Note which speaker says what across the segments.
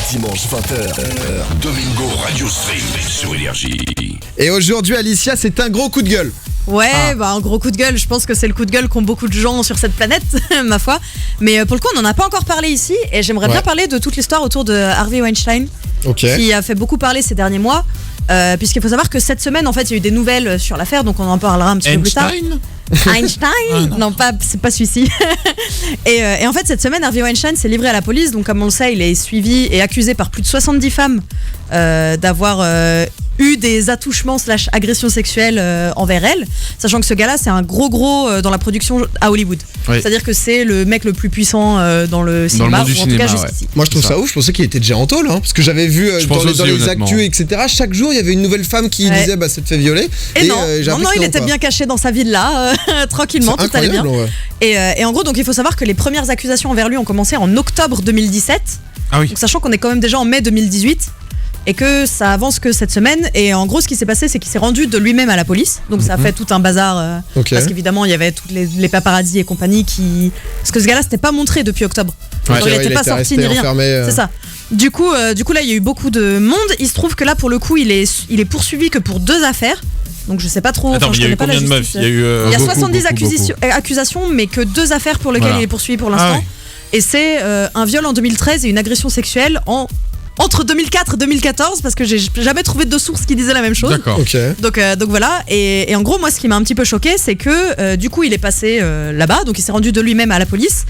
Speaker 1: dimanche 20h.
Speaker 2: Domingo Radio Stream sur Énergie.
Speaker 3: Et aujourd'hui, Alicia, c'est un gros coup de gueule.
Speaker 4: Ouais, un gros coup de gueule. Je pense que c'est le coup de gueule qu'ont beaucoup de gens sur cette planète, ma foi. Mais pour le coup, on n'en a pas encore parlé ici. Et j'aimerais bien parler de toute l'histoire autour de Harvey Weinstein, qui a fait beaucoup parler ces derniers mois. Puisqu'il faut savoir que cette semaine, en fait, il y a eu des nouvelles sur l'affaire, donc on en parlera un petit peu plus tard. Einstein non, c'est pas celui-ci. et en fait, cette semaine, Harvey Weinstein s'est livré à la police. Donc, comme on le sait, il est suivi et accusé par plus de 70 femmes d'avoir eu des attouchements / agressions sexuelles envers elle, sachant que ce gars-là, c'est un gros dans la production à Hollywood. Oui. C'est-à-dire que c'est le mec le plus puissant dans le cinéma, ou en tout cas jusqu'ici.
Speaker 3: Moi, je trouve ça ouf. Je pensais qu'il était déjà en tôle, parce que j'avais vu dans les actus, etc. Chaque jour, il y avait une nouvelle femme qui disait bah, ça te fait violer.
Speaker 4: Et non, il était bien caché dans sa villa, tranquillement, tout allait bien. Ouais. Et en gros, donc il faut savoir que les premières accusations envers lui ont commencé en octobre 2017. Ah oui. Donc, sachant qu'on est quand même déjà en mai 2018. Et que ça avance que cette semaine. Et en gros, ce qui s'est passé, c'est qu'il s'est rendu de lui-même à la police. Donc ça a fait tout un bazar. Parce qu'évidemment, il y avait tous les paparazzis et compagnie qui... Parce que ce gars-là, s'était pas montré depuis octobre. Ouais, il n'était pas sorti ni rien. C'est ça. Du coup, là, il y a eu beaucoup de monde. Il se trouve que là, pour le coup, il est poursuivi que pour 2 affaires. Donc je sais pas trop.
Speaker 5: Attends, mais il y a eu combien de meufs ?
Speaker 4: Il y a 70 accusations, mais que 2 affaires pour lesquelles il est poursuivi pour l'instant. Et c'est un viol en 2013 et une agression sexuelle entre 2004 et 2014, parce que j'ai jamais trouvé de source qui disait la même chose.
Speaker 5: D'accord.
Speaker 3: Okay.
Speaker 4: Donc voilà. Et en gros, moi, ce qui m'a un petit peu choqué, c'est que du coup, il est passé là-bas, donc il s'est rendu de lui-même à la police.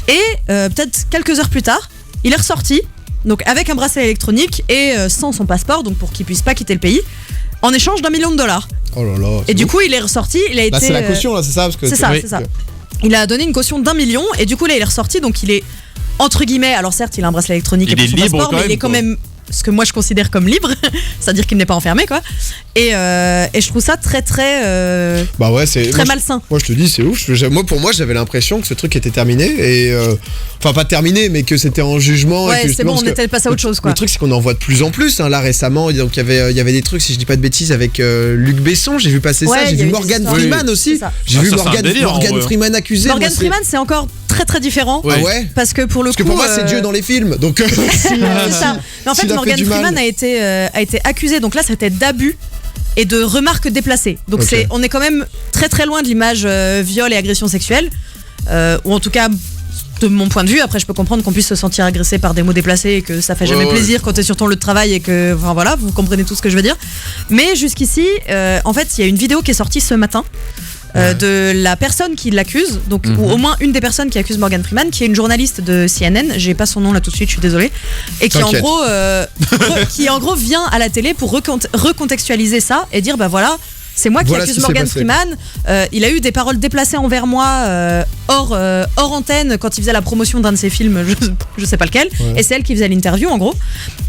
Speaker 4: Et peut-être quelques heures plus tard, il est ressorti, donc avec un bracelet électronique et sans son passeport, donc pour qu'il puisse pas quitter le pays, en échange $1 million.
Speaker 3: Oh là là.
Speaker 4: Et du coup, il est ressorti. Il a été.
Speaker 3: C'est la caution, là, c'est ça, parce que
Speaker 4: c'est ça. Il a donné une caution d'1 million, et du coup, là, il est ressorti, donc il est. Entre guillemets, alors certes, il a un bracelet électronique et son passeport, mais il est quand même ce que moi je considère comme libre, c'est-à-dire qu'il n'est pas enfermé, quoi. Et je trouve ça très
Speaker 3: bah ouais, c'est
Speaker 4: très malsain.
Speaker 3: Moi je te dis, c'est ouf. Pour moi, j'avais l'impression que ce truc était terminé et enfin pas terminé, mais que c'était en jugement.
Speaker 4: Ouais,
Speaker 3: et que
Speaker 4: c'est bon, on était passé à autre chose, quoi.
Speaker 3: Le truc, c'est qu'on en voit de plus en plus. Là récemment, donc il y avait des trucs, si je dis pas de bêtises, avec Luc Besson. J'ai vu passer ça. J'ai vu Morgan Freeman aussi. J'ai vu Morgan Freeman accusé.
Speaker 4: Morgan Freeman, c'est encore très différent.
Speaker 3: Ah ouais.
Speaker 4: Parce que pour le coup,
Speaker 3: pour moi, c'est Dieu dans les films. Donc
Speaker 4: c'est ça. Mais en fait, Morgan Freeman a été accusé. Donc là, c'était d'abus et de remarques déplacées. Donc on est quand même très loin de l'image viol et agression sexuelle, ou en tout cas de mon point de vue. Après, je peux comprendre qu'on puisse se sentir agressé par des mots déplacés et que ça fait jamais plaisir quand t'es sur ton lieu de travail et que, enfin voilà, vous comprenez tout ce que je veux dire. Mais jusqu'ici, en fait, il y a une vidéo qui est sortie ce matin. De la personne qui l'accuse, donc ou au moins une des personnes qui accuse Morgan Freeman, qui est une journaliste de CNN, j'ai pas son nom là tout de suite, je suis désolée, et qui en gros vient à la télé pour recontextualiser ça et dire bah voilà, c'est moi qui accuse Morgan Freeman. Il a eu des paroles déplacées envers moi hors antenne quand il faisait la promotion d'un de ses films, je sais pas lequel, et c'est elle qui faisait l'interview en gros.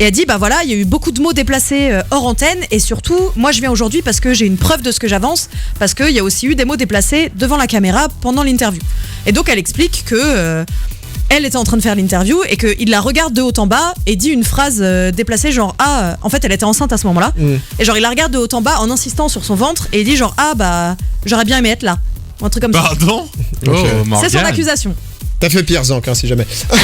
Speaker 4: Et elle dit bah voilà, il y a eu beaucoup de mots déplacés hors antenne, et surtout moi je viens aujourd'hui parce que j'ai une preuve de ce que j'avance, parce qu'il y a aussi eu des mots déplacés devant la caméra pendant l'interview. Et donc elle explique que elle était en train de faire l'interview et qu'il la regarde de haut en bas et dit une phrase déplacée genre en fait elle était enceinte à ce moment-là, et genre il la regarde de haut en bas en insistant sur son ventre et il dit genre bah j'aurais bien aimé être là, ou un truc comme ça.
Speaker 5: Pardon.
Speaker 4: C'est son accusation.
Speaker 3: T'as fait pire, Zank, si jamais.
Speaker 4: Non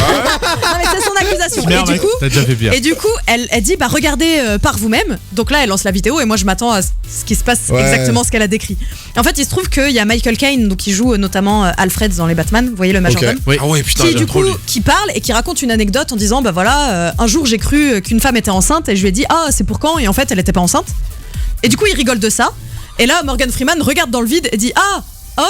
Speaker 4: mais c'est son accusation. Et du coup, elle dit bah regardez par vous-même. Donc là, elle lance la vidéo et moi je m'attends à ce qui se passe exactement ce qu'elle a décrit. Et en fait, il se trouve qu'il y a Michael Caine, donc qui joue notamment Alfred dans les Batman. Vous voyez le majordome. Qui du coup qui parle et qui raconte une anecdote en disant bah voilà, un jour j'ai cru qu'une femme était enceinte et je lui ai dit c'est pour quand, et en fait elle était pas enceinte. Et du coup il rigole de ça. Et là Morgan Freeman regarde dans le vide et dit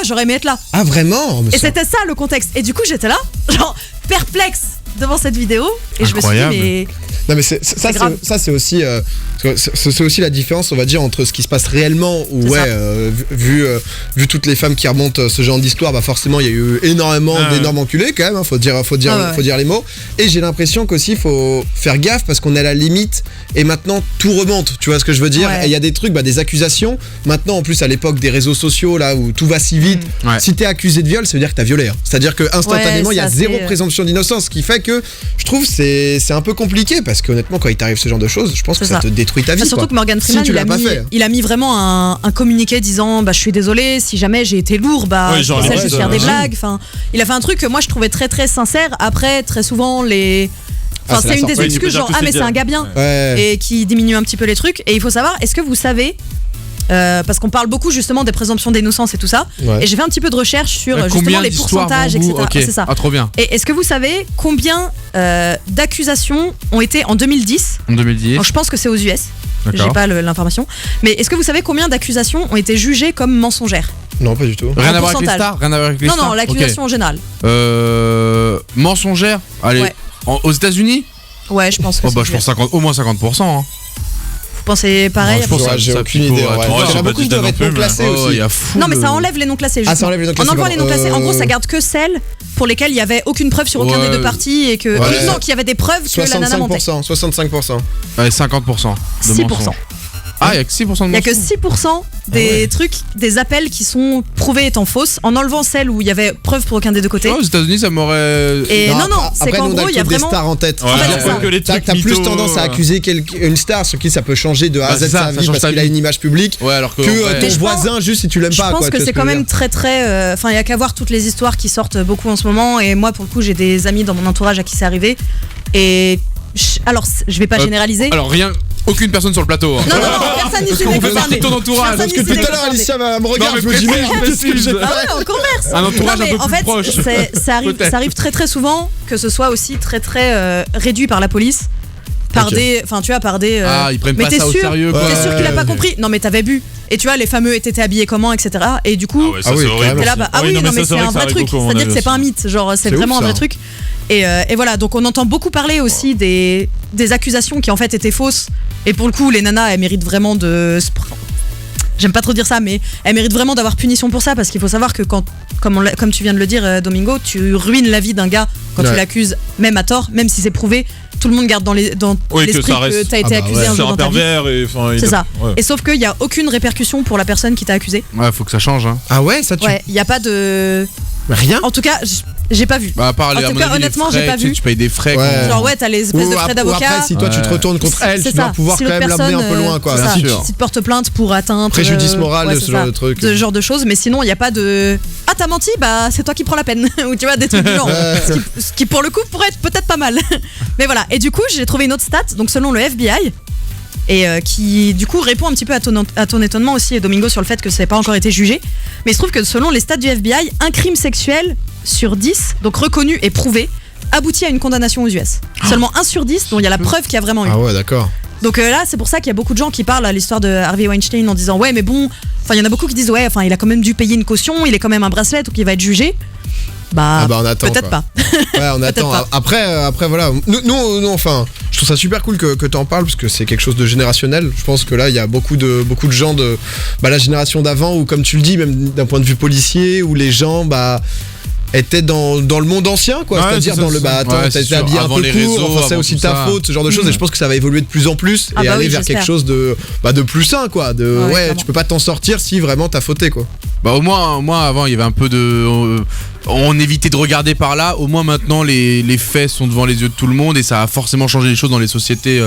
Speaker 4: j'aurais aimé être là.
Speaker 3: Ah vraiment?
Speaker 4: Et c'était ça le contexte. Et du coup j'étais là, genre perplexe devant cette vidéo. Et je me suis dit mais...
Speaker 3: Non mais ça c'est aussi c'est aussi la différence, on va dire, entre ce qui se passe réellement où vu toutes les femmes qui remontent ce genre d'histoire, bah forcément il y a eu énormément d'énormes enculés quand même, faut dire les mots. Et j'ai l'impression qu'aussi il faut faire gaffe parce qu'on est à la limite et maintenant tout remonte, tu vois ce que je veux dire. Et il y a des trucs, des accusations maintenant, en plus à l'époque des réseaux sociaux là où tout va si vite. Si t'es accusé de viol, ça veut dire que t'as violé, C'est-à-dire que instantanément il y a zéro présomption d'innocence, ce qui fait que je trouve c'est un peu compliqué parce que honnêtement quand il t'arrive ce genre de choses, je pense que ça te détruit ta vie.
Speaker 4: Surtout que Morgan Freeman, il a mis vraiment un communiqué disant je suis désolé si jamais j'ai été lourd, je vais juste faire des blagues. Enfin, il a fait un truc que moi je trouvais très sincère. Après, très souvent les Enfin, c'est une des excuses, genre mais c'est un gars bien et qui diminue un petit peu les trucs. Et il faut savoir, est-ce que vous savez, parce qu'on parle beaucoup justement des présomptions d'innocence et tout ça, et j'ai fait un petit peu de recherche sur justement les pourcentages, etc. C'est ça.
Speaker 1: Ah, trop bien.
Speaker 4: Et est-ce que vous savez combien d'accusations ont été en 2010 ?
Speaker 1: En 2010.
Speaker 4: Alors, je pense que c'est aux US.
Speaker 1: D'accord.
Speaker 4: J'ai pas l'information. Mais est-ce que vous savez combien d'accusations ont été jugées comme mensongères ?
Speaker 3: Non, pas du tout.
Speaker 1: Rien à voir avec les stars.
Speaker 4: Non, l'accusation en général.
Speaker 1: Mensongère. Allez.
Speaker 4: Ouais.
Speaker 1: Aux États-Unis.
Speaker 4: Ouais, je pense que
Speaker 1: je pense au moins 50%. Hein.
Speaker 4: Vous pensez pareil?
Speaker 1: Je pense que
Speaker 3: j'ai aucune idée. Il y en a beaucoup qui doivent être non classés aussi.
Speaker 4: Non, mais ça enlève les non classés.
Speaker 3: Ah, ça enlève les non classés.
Speaker 4: On enlève les non classés. En gros, ça garde que celles pour lesquelles il n'y avait aucune preuve sur aucun des deux partis et que. Non, qu'il y avait des preuves que la nana mentait.
Speaker 3: 65%.
Speaker 1: Ouais, 50%.
Speaker 4: 6%.
Speaker 1: Ah, il y a que 6% de mensonges.
Speaker 4: Il y a que 6% des trucs, des appels qui sont prouvés étant fausses, en enlevant celles où il y avait preuve pour aucun des deux côtés.
Speaker 1: Aux États-Unis, ça m'aurait.
Speaker 4: Et non, c'est qu'en gros, il y a vraiment
Speaker 3: des stars en tête.
Speaker 5: T'as
Speaker 3: plus tendance à accuser une star sur qui ça peut changer de A à Z sa vie parce qu'il a une image publique que ton voisin juste si tu l'aimes pas.
Speaker 4: Je pense que c'est quand même très. Enfin, il y a qu'à voir toutes les histoires qui sortent beaucoup en ce moment. Et moi, pour le coup, j'ai des amis dans mon entourage à qui c'est arrivé. Et alors, je vais pas généraliser.
Speaker 1: Alors rien. Aucune personne sur le plateau.
Speaker 4: Non, personne n'ici n'est concerné.
Speaker 1: Ton entourage.
Speaker 3: Parce que tout à l'heure, Alicia me regarde, je me dis merde, qu'est-ce que j'ai fait ?
Speaker 4: Ah ouais, on converse.
Speaker 1: Un entourage un peu plus proche.
Speaker 4: En fait, ça arrive très très souvent que ce soit aussi très très réduit par la police. Par des. Enfin, tu vois, par des.
Speaker 1: Ah, ils prennent pas ça au sérieux, quoi.
Speaker 4: T'es sûr qu'il a pas compris ? Non, mais t'avais bu. Et tu vois, les fameux t'étais habillé comment, etc. Et du coup.
Speaker 5: Ah oui,
Speaker 4: t'es là, ah oui, non, mais c'est un vrai truc. C'est-à-dire que c'est pas un mythe. Genre, c'est vraiment un vrai truc. Et voilà, donc on entend beaucoup parler aussi des accusations qui en fait étaient fausses. Et pour le coup, les nanas, elles méritent vraiment de. J'aime pas trop dire ça, mais elles méritent vraiment d'avoir punition pour ça parce qu'il faut savoir que comme tu viens de le dire, Domingo, tu ruines la vie d'un gars quand tu l'accuses, même à tort, même si c'est prouvé. Tout le monde garde dans l'esprit que t'as été accusé un jour dans ta vie. C'est ça. Et sauf qu'il y a aucune répercussion pour la personne qui t'a accusé.
Speaker 1: Ouais, faut que ça change. Hein.
Speaker 3: Ah ouais, ça tue.
Speaker 4: Ouais, il y a pas de.
Speaker 3: Rien.
Speaker 4: En tout cas, j'ai pas vu.
Speaker 1: Bah, à part
Speaker 4: en tout cas, honnêtement, j'ai pas vu.
Speaker 1: Tu payes des frais.
Speaker 4: Genre t'as les espèces de frais d'avocat.
Speaker 3: Après, si toi tu te retournes contre elle, tu vas pouvoir quand même l'amener un peu loin, quoi.
Speaker 4: Si tu te portes plainte pour atteinte,
Speaker 3: préjudice moral, ce genre de truc.
Speaker 4: Ce genre de choses, mais sinon il y a pas de. Ah, t'as menti, bah c'est toi qui prends la peine. Ou tu vois, des trucs du genre. Ce qui pour le coup pourrait être peut-être pas mal. Mais voilà. Et du coup, j'ai trouvé une autre stat. Donc selon le FBI. Et qui du coup répond un petit peu à ton étonnement aussi, Domingo, sur le fait que ça n'ait pas encore été jugé. Mais il se trouve que selon les stats du FBI, un crime sexuel sur 10, donc reconnu et prouvé, aboutit à une condamnation aux US. Seulement 1 sur 10, dont il y a la preuve qu'il y a vraiment eu.
Speaker 3: Ah ouais, d'accord.
Speaker 4: Donc là, c'est pour ça qu'il y a beaucoup de gens qui parlent à l'histoire de Harvey Weinstein en disant ouais, mais bon, enfin il y en a beaucoup qui disent ouais, enfin il a quand même dû payer une caution, il est quand même un bracelet, donc il va être jugé. Bah,
Speaker 3: on attend,
Speaker 4: peut-être pas.
Speaker 3: Ouais, on attend. Après, voilà. Nous, enfin, je trouve ça super cool que t'en parles parce que c'est quelque chose de générationnel. Je pense que là, il y a beaucoup de gens de la génération d'avant où, comme tu le dis, même d'un point de vue policier, où les gens, étaient dans le monde ancien, quoi. C'est-à-dire dans le t'as été habillé un peu court, enfin, c'est aussi ta faute, ce genre de choses. Et je pense que ça va évoluer de plus en plus et aller vers quelque chose de plus sain, quoi. Tu peux pas t'en sortir si vraiment t'as fauté, quoi.
Speaker 1: Bah au moins avant il y avait un peu de on évitait de regarder par là. Au moins maintenant les faits sont devant les yeux de tout le monde et ça a forcément changé les choses dans les sociétés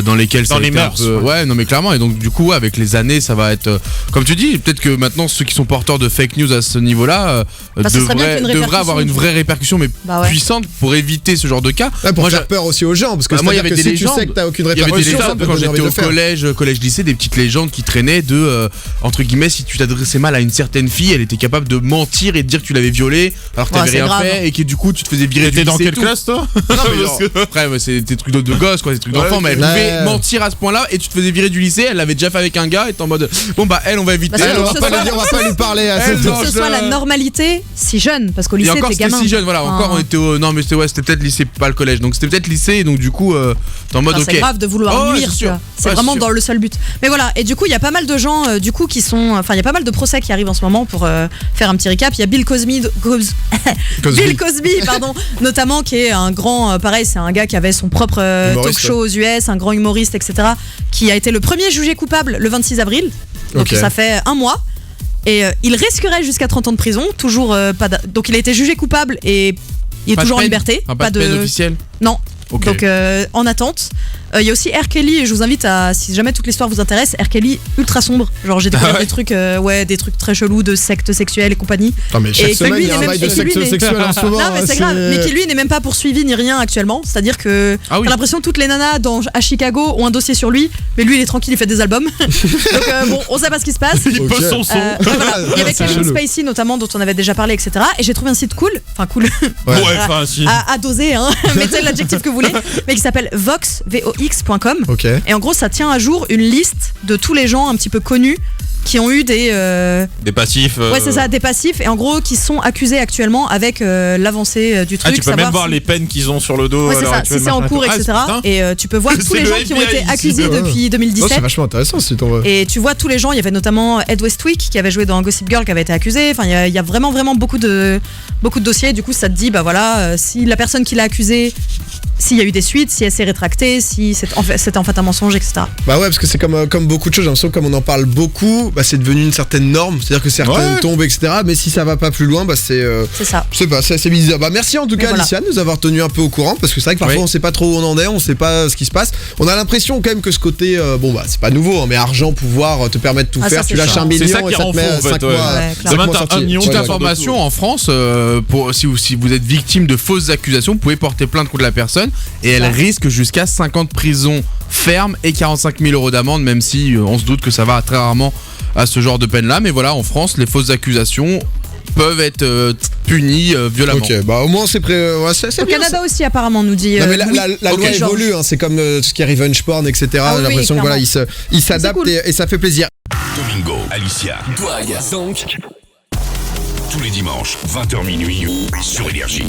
Speaker 1: dans lesquelles ça a été un peu... Ouais, non mais clairement. Et donc du coup avec les années ça va être comme tu dis, peut-être que maintenant ceux qui sont porteurs de fake news à ce niveau-là devraient avoir une vraie répercussion mais puissante pour éviter ce genre de cas.
Speaker 3: Ouais, pour faire peur aussi aux gens parce que
Speaker 1: moi il y avait des
Speaker 3: si
Speaker 1: légendes,
Speaker 3: tu sais que t'as aucune
Speaker 1: répercussion,
Speaker 3: il y avait des légendes
Speaker 1: quand j'étais au collège lycée, des petites légendes qui traînaient de entre guillemets si tu t'adressais mal à une certaine fille, elle était capable de mentir et de dire que tu l'avais violée alors que t'avais rien fait et que du coup tu te faisais virer du lycée.
Speaker 5: T'étais dans quelle classe toi?
Speaker 1: Après c'est des trucs de gosses quoi, des trucs d'enfants, mais elle pouvait mentir à ce point-là et tu te faisais virer du lycée. Elle l'avait déjà fait avec un gars et t'es en mode bon elle on va éviter.
Speaker 3: On va pas lui parler à
Speaker 4: ce soit la normalité si jeune parce qu'au lycée t'es gamin.
Speaker 1: Si jeune, voilà, encore on était au... Non mais c'était peut-être lycée, pas le collège, donc c'était peut-être lycée et donc du coup t'es en mode ok.
Speaker 4: C'est grave de vouloir nuire, tu vois. C'est vraiment dans le seul but. Mais voilà, et du coup il y a pas mal de gens du coup qui sont, enfin il y a pas mal de procès qui arrivent en ce moment pour faire un petit récap. Il y a Bill Cosby, pardon, notamment qui est un grand, pareil c'est un gars qui avait son propre talk show aux US, un grand humoriste etc. qui a été le premier jugé coupable le 26 avril. Donc ça fait un mois. Et il risquerait jusqu'à 30 ans de prison, toujours pas donc il a été jugé coupable et il est toujours en liberté.
Speaker 1: Pas de peine officielle.
Speaker 4: Non,
Speaker 1: Ok.
Speaker 4: Donc en attente. Il y a aussi R. Kelly, et je vous invite à, si jamais toute l'histoire vous intéresse, R. Kelly ultra sombre. Genre j'ai découvert des trucs, des trucs très chelous de sectes sexuelles et compagnie.
Speaker 3: Non mais chaque
Speaker 4: Et
Speaker 3: semaine
Speaker 4: lui,
Speaker 3: il y a
Speaker 4: il
Speaker 3: un
Speaker 4: est
Speaker 3: bail
Speaker 4: même-
Speaker 3: de
Speaker 4: et lui,
Speaker 3: secte
Speaker 4: il est-
Speaker 3: sexuel en ce moment.
Speaker 4: Non mais c'est grave, mais qui lui n'est même pas poursuivi ni rien actuellement. C'est-à-dire que
Speaker 1: Ah oui.
Speaker 4: t'as l'impression que toutes les nanas à Chicago ont un dossier sur lui, mais lui il est tranquille, il fait des albums. Donc bon, on sait pas ce qui se passe.
Speaker 5: Il
Speaker 3: Ok.
Speaker 5: pose son son.
Speaker 4: Voilà. Il y avait
Speaker 3: C'est
Speaker 4: Kevin
Speaker 3: chelou.
Speaker 4: Spacey notamment dont on avait déjà parlé, etc. Et j'ai trouvé un site cool,
Speaker 3: Ouais.
Speaker 5: Enfin, si.
Speaker 4: à doser, hein, mettez l'adjectif que vous voulez, mais qui s'appelle vox.com.
Speaker 3: Ok.
Speaker 4: Et en gros, ça tient à jour une liste de tous les gens un petit peu connus qui ont eu des
Speaker 5: passifs.
Speaker 4: ouais c'est ça, des passifs, et en gros qui sont accusés actuellement avec l'avancée du
Speaker 5: Ah,
Speaker 4: truc.
Speaker 5: tu peux même
Speaker 4: savoir
Speaker 5: voir
Speaker 4: si-
Speaker 5: les peines qu'ils ont sur le dos.
Speaker 4: Ouais,
Speaker 5: à
Speaker 4: c'est
Speaker 5: l'heure
Speaker 4: ça,
Speaker 5: actuelle,
Speaker 4: si c'est en
Speaker 5: machin
Speaker 4: cours,
Speaker 5: et tout.
Speaker 4: etc.
Speaker 5: Ah, putain.
Speaker 4: Et tu peux voir tous
Speaker 5: C'est
Speaker 4: les
Speaker 5: le
Speaker 4: gens qui ont
Speaker 5: FBI
Speaker 4: été
Speaker 5: ici.
Speaker 4: accusés
Speaker 3: Ouais.
Speaker 4: depuis
Speaker 3: Oh, c'est
Speaker 4: 2017.
Speaker 3: vachement intéressant si t'en veux.
Speaker 4: Et tu vois tous les gens, il y avait notamment Ed Westwick qui avait joué dans Gossip Girl qui avait été accusé. Enfin, il y a vraiment beaucoup de dossiers. Du coup, ça te dit, bah voilà, si la personne qui l'a accusé, s'il y a eu des suites, si elle s'est rétractée, si c'était en fait un mensonge, etc.
Speaker 3: Bah ouais, parce que c'est comme beaucoup de choses, j'ai l'impression que comme on en parle beaucoup, bah c'est devenu une certaine norme, c'est-à-dire que certaines
Speaker 5: Ouais.
Speaker 3: tombent, etc. Mais si ça va pas plus loin, bah c'est
Speaker 4: C'est ça.
Speaker 3: je sais pas, c'est assez bizarre. Bah merci en tout cas
Speaker 4: voilà.
Speaker 3: Alicia de nous avoir tenu un peu au courant, parce que c'est vrai que parfois
Speaker 1: Oui.
Speaker 3: on sait pas trop où on en est, on sait pas ce qui se passe. On a l'impression quand même que ce côté, bon bah c'est pas nouveau, hein, mais argent, pouvoir te permet de tout
Speaker 4: Ah, ça,
Speaker 3: faire,
Speaker 4: c'est
Speaker 3: tu lâches
Speaker 4: sûr.
Speaker 3: 1 million
Speaker 5: C'est ça
Speaker 3: et
Speaker 5: qui
Speaker 3: ça
Speaker 5: rend
Speaker 3: te met
Speaker 5: fou, en
Speaker 3: 5
Speaker 5: fait,
Speaker 3: mois.
Speaker 5: ouais.
Speaker 4: Ouais,
Speaker 3: cinq
Speaker 5: Demain,
Speaker 3: mois
Speaker 5: t'as
Speaker 3: sortis.
Speaker 5: un million,
Speaker 3: Ouais,
Speaker 1: Petite
Speaker 3: ouais.
Speaker 1: information, en France, si vous êtes victime de fausses accusations, vous pouvez porter plainte contre la personne et elle risque jusqu'à 5 ans de prison ferme et 45 000 € d'amende, même si on se doute que ça va très rarement à ce genre de peine-là. Mais voilà, en France, les fausses accusations peuvent être punies violemment.
Speaker 3: Ok, bah au moins c'est c'est
Speaker 4: Au
Speaker 3: bien.
Speaker 4: Canada aussi, apparemment, nous dit.
Speaker 3: Non mais la
Speaker 4: Louis.
Speaker 3: loi
Speaker 4: Ok, Georges.
Speaker 3: évolue, hein, c'est comme ce qui est revenge porn, etc.
Speaker 4: Ah oui,
Speaker 3: J'ai l'impression que voilà, il s'adapte
Speaker 4: cool.
Speaker 3: et ça fait plaisir.
Speaker 2: Domingo, Alicia,
Speaker 6: Douag, donc.
Speaker 2: tous les dimanches, 20h minuit, sur Énergie.